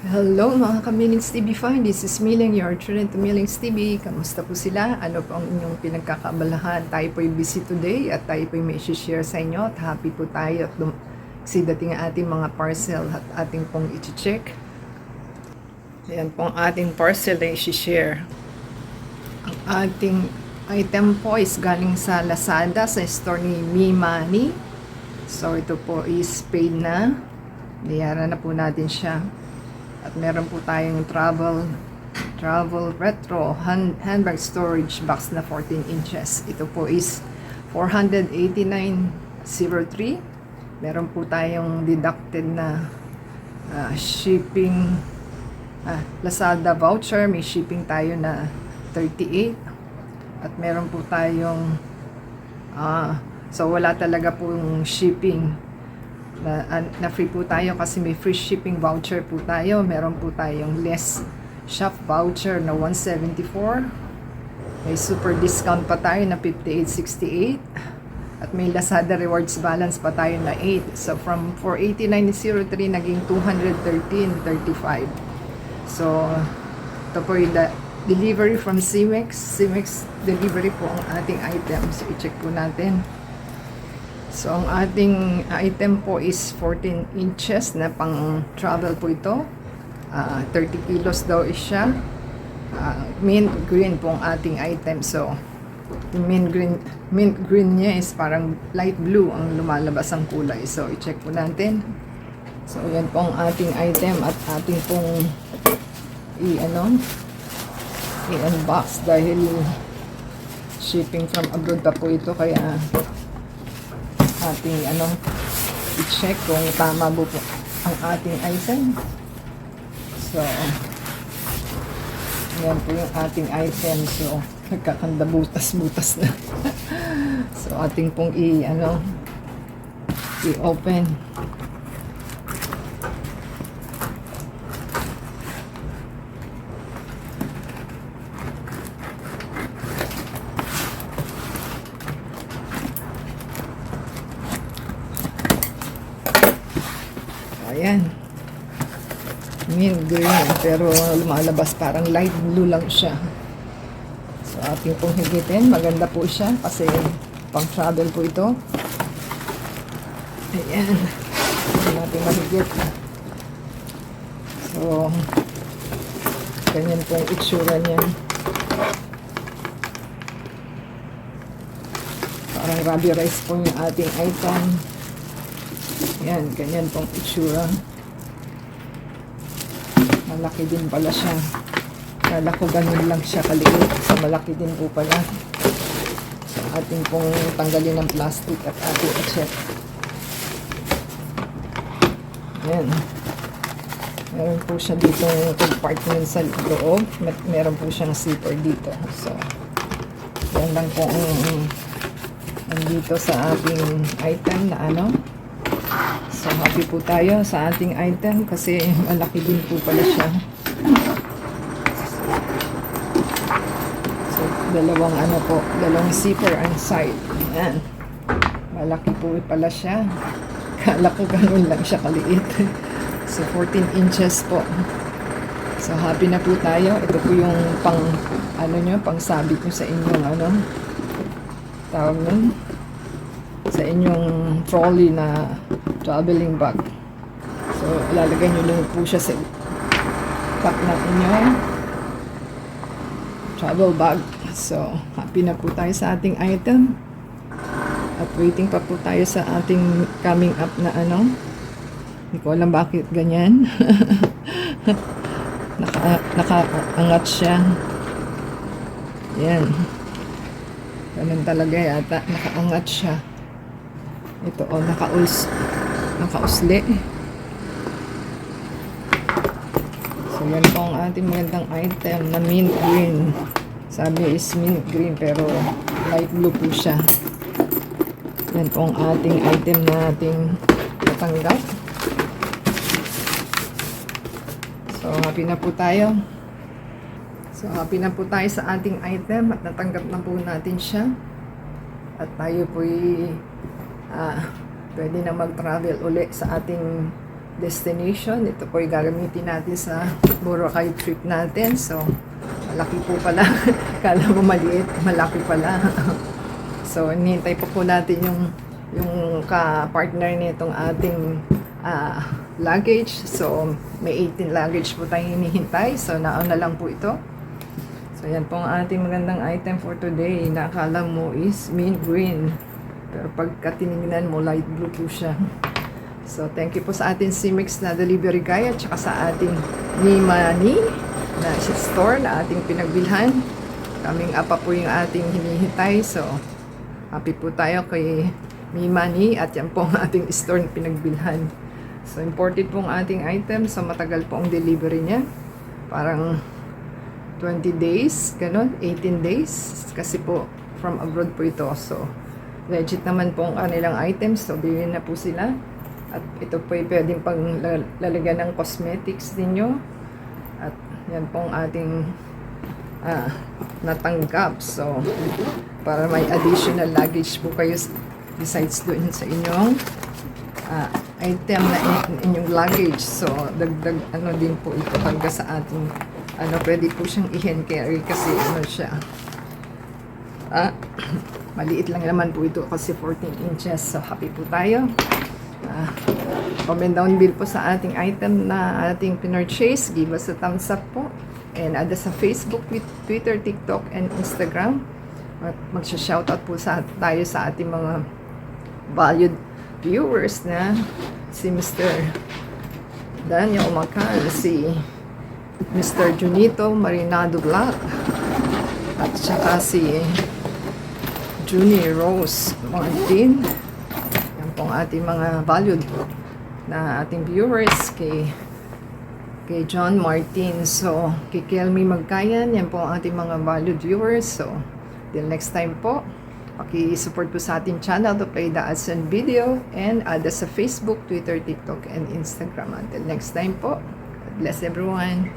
Hello mga ka-Millings TV fan, this is Milling, your tuner to Millings TV. Kamusta po sila? Ano po ang inyong pinagkakaabalahan? Tayo po'y busy today at tayo po'y may share sa inyo at happy po tayo at kasi dating ang ating mga parcel at ating pong i-check. Ayan po ang ating parcel na i-share. Ang ating item po is galing sa Lazada sa store ni Mimani. So ito po is paid na. Bayaran na po natin siya. At meron po tayong travel retro handbag storage box na 14 inches. Ito po is 489.03. Meron po tayong deducted na shipping Lazada voucher. May shipping tayo na 38. At meron po tayong so wala talaga pong shipping. Na free po tayo kasi may free shipping voucher po tayo. Meron po tayong less shop voucher na 174. May super discount pa tayo na 58.68. At may Lazada rewards balance pa tayo na 8. So from 489.03 naging 213.35. So ito po yung delivery from CMEX. CMEX delivery po ang ating item. So i-check po natin. So, ang ating item po is 14 inches na pang travel po ito. 30 kilos daw is siya. Mint green po ang ating item. So, yung mint green niya is parang light blue ang lumalabas ang kulay. So, i-check po natin. So, yan po ang ating item at ating pong i-unbox dahil shipping from abroad pa po ito kaya ating i-check kung tama po ang ating item. So yan po yung ating item. So nagkakanda butas na. So ating pong i-open. Ayan. Mint green. Pero lumalabas parang light blue lang siya. So ating pong higitin. Maganda po siya kasi pang travel po ito. Ayan. Hindi natin mahigit. So ganyan po yung itsura niya. Parang rubby rice po yung ating item. Yan, ganyan pong itsura. Malaki din pala siya. Kala ko ganun lang siya kaliit. So, malaki din po pala. So, ating pong tanggalin ng plastic at ating i-check. Yan. Meron po siya dito compartment sa loob. Meron po siyang zipper dito. So, yan lang po ang nandito sa ating item na So, happy po tayo sa ating item kasi malaki din po pala siya. So, dalawang zipper and side. Ayan. Malaki po pala siya. Kala ko ganun lang siya kaliit. So, 14 inches po. So, happy na po tayo. Ito po yung pang sabit nyo sa inyong tawag nun? Sa inyong trolley na traveling bag. So, ilalagay nyo lang po siya sa pack na inyong travel bag. So, happy na po tayo sa ating item. At waiting pa po tayo sa ating coming up na Hindi ko alam bakit ganyan. Nakaangat siya. Yan. Ganun talaga yata. Nakaangat siya. Ito nakausli. So yan po ang ating magandang item na mint green. Sabi is mint green pero light blue po siya. Yan po ang ating item na ating natanggap. So happy na po tayo. So happy na po tayo sa ating item at natanggap na po natin siya. At tayo po'y pwede na mag-travel uli sa ating destination. Ito po yung gagamitin natin sa Boracay trip natin. So, malaki po pala. Kala mo maliit, malaki pala. So, hinihintay po natin yung ka-partner nitong ating luggage. So, may 18 luggage po tayong hinihintay. So, nauna lang po ito. So, yan po ang ating magandang item for today. Nakala mo is mint green. Pero pagka tinignan mo, light blue po siya. So, thank you po sa ating CMIX na delivery guy at saka sa ating Nimani na store na ating pinagbilhan. Coming up pa po yung ating hinihintay. So, happy po tayo kay Nimani at yan po ang ating store na pinagbilhan. So, imported po ang ating item. So, matagal po ang delivery niya. Parang 20 days, ganun, 18 days. Kasi po, from abroad po ito. So, legit naman po ang kanilang items. So, bilhin na po sila. At ito po ay pwedeng pang lalagyan ng cosmetics ninyo. At yan po ang ating natanggap. So, para may additional luggage po kayo besides doon sa inyong item na inyong luggage. So, dagdag ano din po ito hanggang sa ating pwede po siyang i-hand carry kasi siya. Maliit lang naman po ito kasi 14 inches. So, happy po tayo. Comment down below po sa ating item na ating pinurchase. Give us a thumbs up po. And add sa Facebook, Twitter, TikTok, and Instagram. At magsha-shoutout po tayo sa ating mga valued viewers na si Mr. Daniel Macan, si Mr. Junito Marinado Black, at saka si Junie Rose Martin. Yan pong ating mga valued na ating viewers kay John Martin. So, kay Kelmy Magkayan, yan po ang ating mga valued viewers. So, till next time po, paki-support po sa ating channel to play the ads and video and add us sa Facebook, Twitter, TikTok, and Instagram. Until next time po, God bless everyone.